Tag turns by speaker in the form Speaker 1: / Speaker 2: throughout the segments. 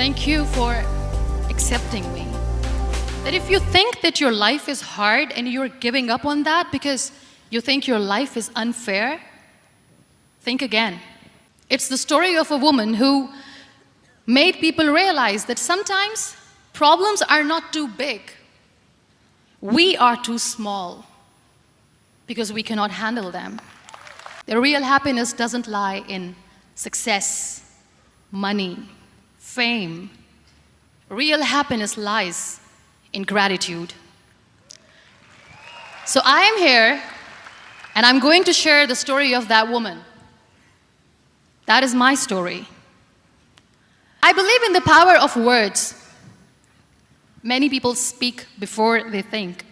Speaker 1: Thank you for accepting me. That if you think that your life is hard and you're giving up on that because you think your life is unfair, think again. It's the story of a woman who made people realize that sometimes problems are not too big. We are too small because we cannot handle them. The real happiness doesn't lie in success, money, fame. Real happiness lies in gratitude. So I am here and I'm going to share the story of that woman. That is my story. I believe in the power of words. Many people speak before they think.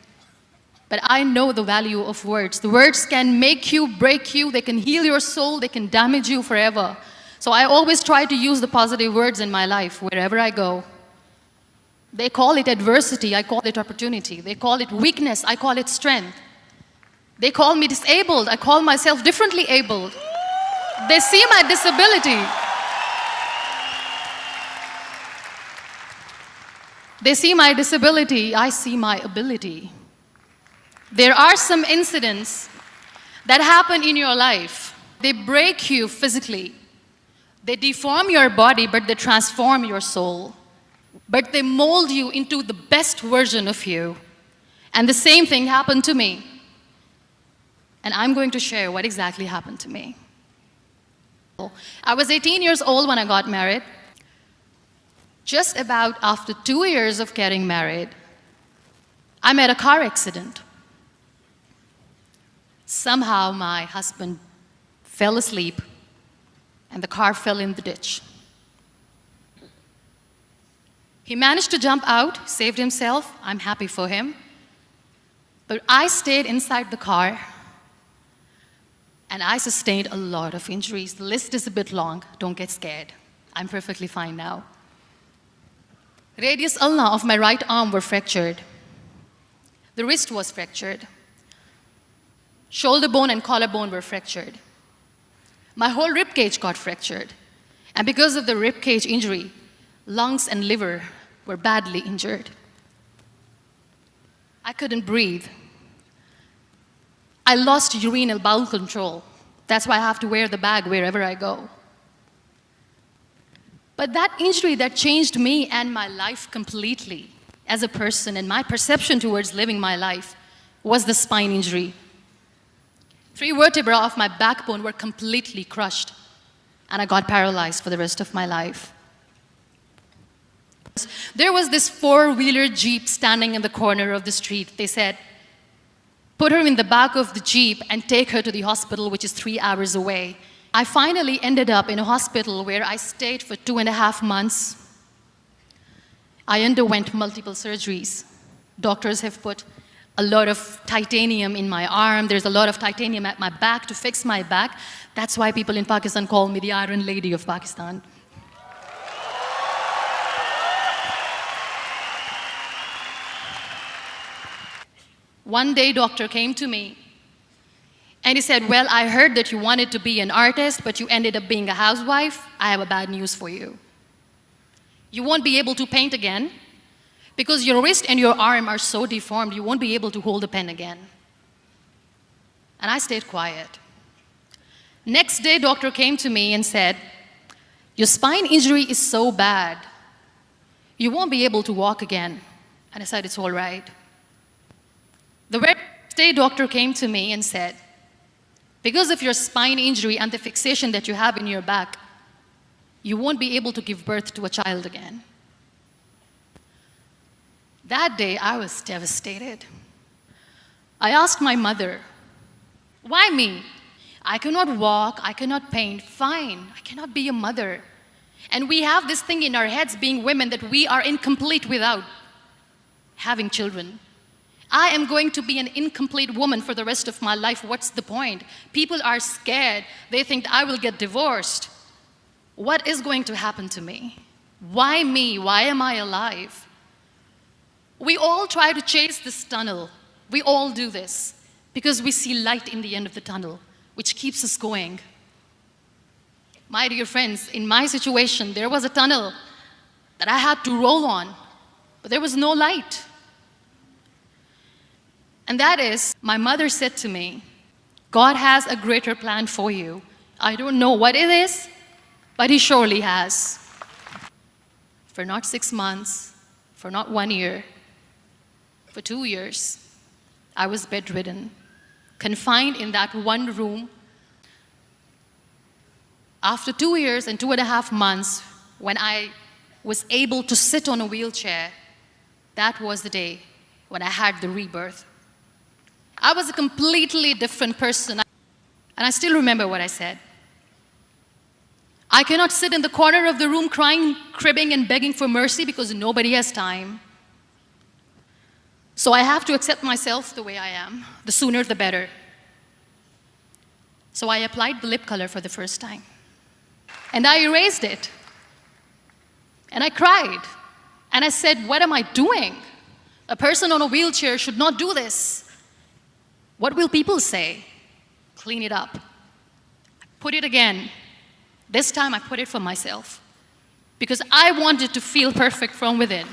Speaker 1: But I know the value of words. The words can make you, break you, they can heal your soul, they can damage you forever. So I always try to use the positive words in my life wherever I go. They call it adversity, I call it opportunity. They call it weakness, I call it strength. They call me disabled, I call myself differently abled. They see my disability. They see my disability, I see my ability. There are some incidents that happen in your life. They break you physically. They deform your body, but they transform your soul. But they mold you into the best version of you. And the same thing happened to me. And I'm going to share what exactly happened to me. I was 18 years old when I got married. Just about after 2 years of getting married, I met a car accident. Somehow my husband fell asleep and the car fell in the ditch. He managed to jump out, saved himself. I'm happy for him. But I stayed inside the car and I sustained a lot of injuries. The list is a bit long. Don't get scared. I'm perfectly fine now. Radius ulna of my right arm were fractured. The wrist was fractured. Shoulder bone and collarbone were fractured. My whole rib cage got fractured. And because of the rib cage injury, lungs and liver were badly injured. I couldn't breathe. I lost urinary bowel control. That's why I have to wear the bag wherever I go. But that injury that changed me and my life completely as a person and my perception towards living my life was the spine injury. 3 vertebrae of my backbone were completely crushed, and I got paralyzed for the rest of my life. There was this 4-wheeler Jeep standing in the corner of the street. They said, put her in the back of the Jeep and take her to the hospital, which is 3 hours away. I finally ended up in a hospital where I stayed for 2.5 months. I underwent multiple surgeries. Doctors have put a lot of titanium in my arm. There's a lot of titanium at my back to fix my back. That's why people in Pakistan call me the Iron Lady of Pakistan. One day, doctor came to me and he said, well, I heard that you wanted to be an artist, but you ended up being a housewife. I have a bad news for you. You won't be able to paint again because your wrist and your arm are so deformed, you won't be able to hold a pen again. And I stayed quiet. Next day, doctor came to me and said, your spine injury is so bad, you won't be able to walk again. And I said, it's all right. The very next day, doctor came to me and said, because of your spine injury and the fixation that you have in your back, you won't be able to give birth to a child again. That day, I was devastated. I asked my mother, why me? I cannot walk, I cannot paint, fine, I cannot be a mother. And we have this thing in our heads, being women, that we are incomplete without having children. I am going to be an incomplete woman for the rest of my life. What's the point? People are scared. They think I will get divorced. What is going to happen to me? Why me? Why am I alive? We all try to chase this tunnel. We all do this because we see light in the end of the tunnel, which keeps us going. My dear friends, in my situation, there was a tunnel that I had to roll on, but there was no light. And that is, my mother said to me, God has a greater plan for you. I don't know what it is, but He surely has. For not 6 months, for not 1 year, for 2 years, I was bedridden, confined in that one room. After 2 years and 2.5 months, when I was able to sit on a wheelchair, that was the day when I had the rebirth. I was a completely different person, and I still remember what I said. I cannot sit in the corner of the room crying, cribbing, and begging for mercy because nobody has time. So I have to accept myself the way I am. The sooner, the better. So I applied the lip color for the first time. And I erased it. And I cried. And I said, what am I doing? A person on a wheelchair should not do this. What will people say? Clean it up. Put it again. This time I put it for myself. Because I wanted to feel perfect from within.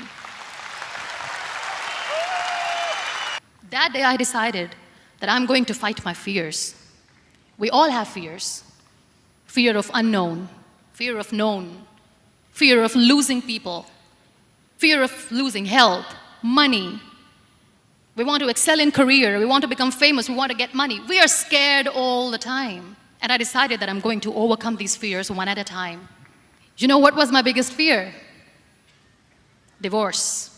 Speaker 1: That day I decided that I'm going to fight my fears. We all have fears. Fear of unknown, fear of known, fear of losing people, fear of losing help, money. We want to excel in career, we want to become famous, we want to get money. We are scared all the time. And I decided that I'm going to overcome these fears one at a time. You know what was my biggest fear? Divorce.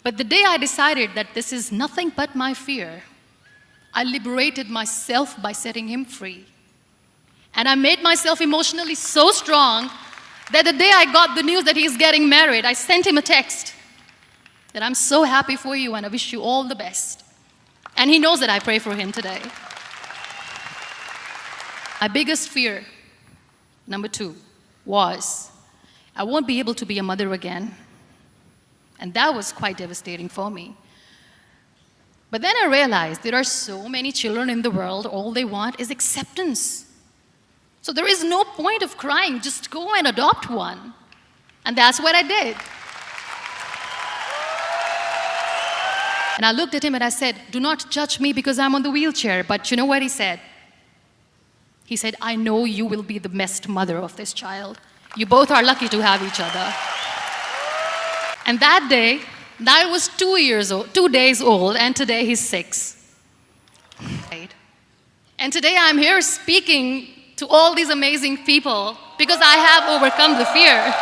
Speaker 1: But the day I decided that this is nothing but my fear, I liberated myself by setting him free. And I made myself emotionally so strong that the day I got the news that he's getting married, I sent him a text that I'm so happy for you and I wish you all the best. And he knows that I pray for him today. My biggest fear, number 2, was I won't be able to be a mother again. And that was quite devastating for me. But then I realized there are so many children in the world, all they want is acceptance. So there is no point of crying, just go and adopt one. And that's what I did. And I looked at him and I said, do not judge me because I'm on the wheelchair. But you know what he said? He said, I know you will be the best mother of this child. You both are lucky to have each other. And that day, I was 2 days old, and today he's 6. And today I'm here speaking to all these amazing people because I have overcome the fear.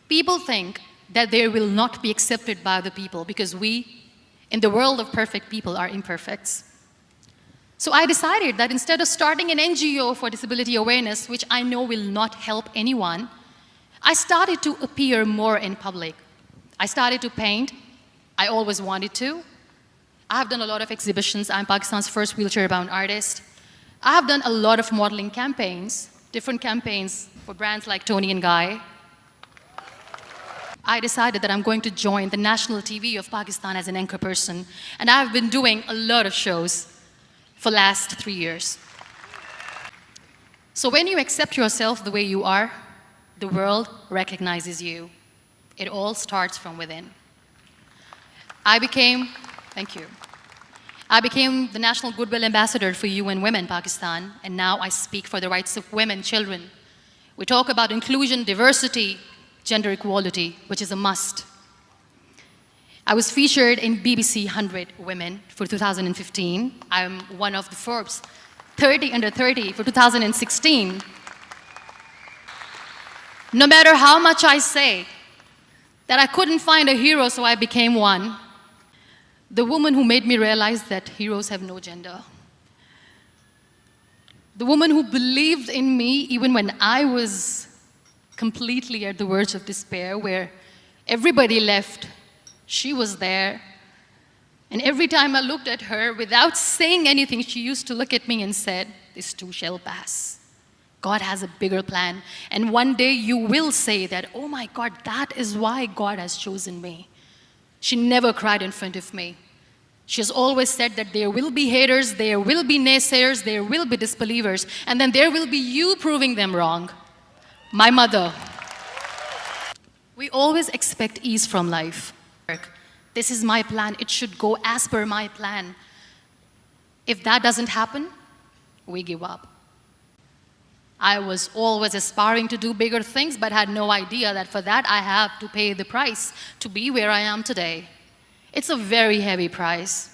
Speaker 1: People think that they will not be accepted by the people because we, in the world of perfect people, are imperfects. So I decided that instead of starting an NGO for disability awareness, which I know will not help anyone, I started to appear more in public. I started to paint. I always wanted to. I have done a lot of exhibitions. I'm Pakistan's first wheelchair-bound artist. I have done a lot of modeling campaigns, different campaigns for brands like Tony and Guy. I decided that I'm going to join the national TV of Pakistan as an anchor person, and I've been doing a lot of shows for the last 3 years. So when you accept yourself the way you are, the world recognizes you. It all starts from within. Thank you. I became the National Goodwill Ambassador for UN Women Pakistan, and now I speak for the rights of women, children. We talk about inclusion, diversity, gender equality, which is a must. I was featured in BBC 100 Women for 2015. I'm one of the Forbes 30 under 30 for 2016. No matter how much I say that I couldn't find a hero, so I became one, the woman who made me realize that heroes have no gender. The woman who believed in me even when I was completely at the verge of despair, where everybody left, she was there. And every time I looked at her, without saying anything, she used to look at me and said, this too shall pass. God has a bigger plan. And one day you will say that, oh my God, that is why God has chosen me. She never cried in front of me. She has always said that there will be haters, there will be naysayers, there will be disbelievers, and then there will be you proving them wrong. My mother. We always expect ease from life. This is my plan. It should go as per my plan. If that doesn't happen, we give up. I was always aspiring to do bigger things, but had no idea that for that I have to pay the price to be where I am today. It's a very heavy price.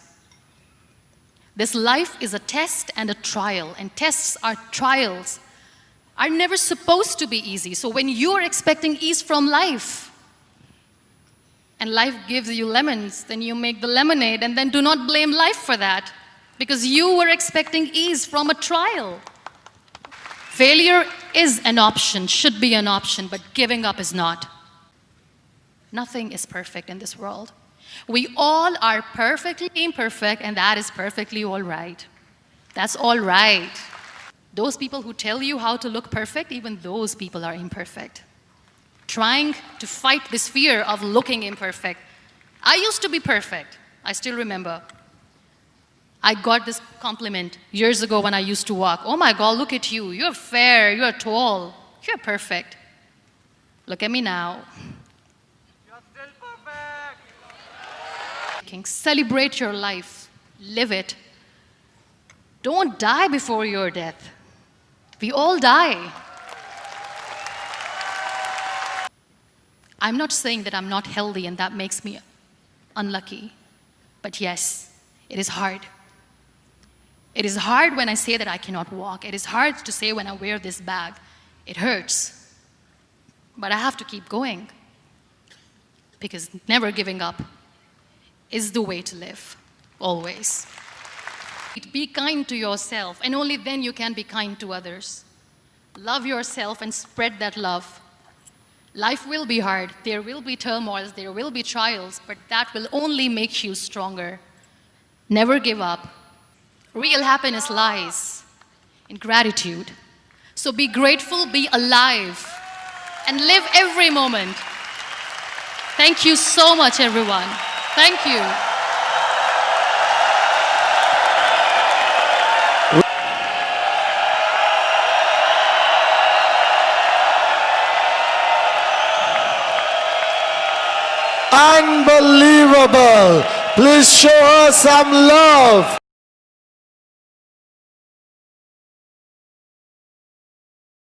Speaker 1: This life is a test and a trial, and tests are trials are never supposed to be easy. So when you're expecting ease from life, and life gives you lemons, then you make the lemonade, and then do not blame life for that, because you were expecting ease from a trial. Failure is an option, should be an option, but giving up is not. Nothing is perfect in this world. We all are perfectly imperfect, and that is perfectly all right. That's all right. Those people who tell you how to look perfect, even those people are imperfect. Trying to fight this fear of looking imperfect. I used to be perfect. I still remember. I got this compliment years ago when I used to walk. Oh my God, look at you. You're fair, you're tall, you're perfect. Look at me now.
Speaker 2: You're still perfect.
Speaker 1: Celebrate your life, live it. Don't die before your death. We all die. I'm not saying that I'm not healthy and that makes me unlucky. But yes, it is hard. It is hard when I say that I cannot walk. It is hard to say when I wear this bag. It hurts. But I have to keep going. Because never giving up is the way to live, always. Be kind to yourself, and only then you can be kind to others. Love yourself and spread that love. Life will be hard. There will be turmoils, there will be trials, but that will only make you stronger. Never give up. Real happiness lies in gratitude. So be grateful, be alive, and live every moment. Thank you so much, everyone. Thank you.
Speaker 3: Unbelievable. Please show her some love.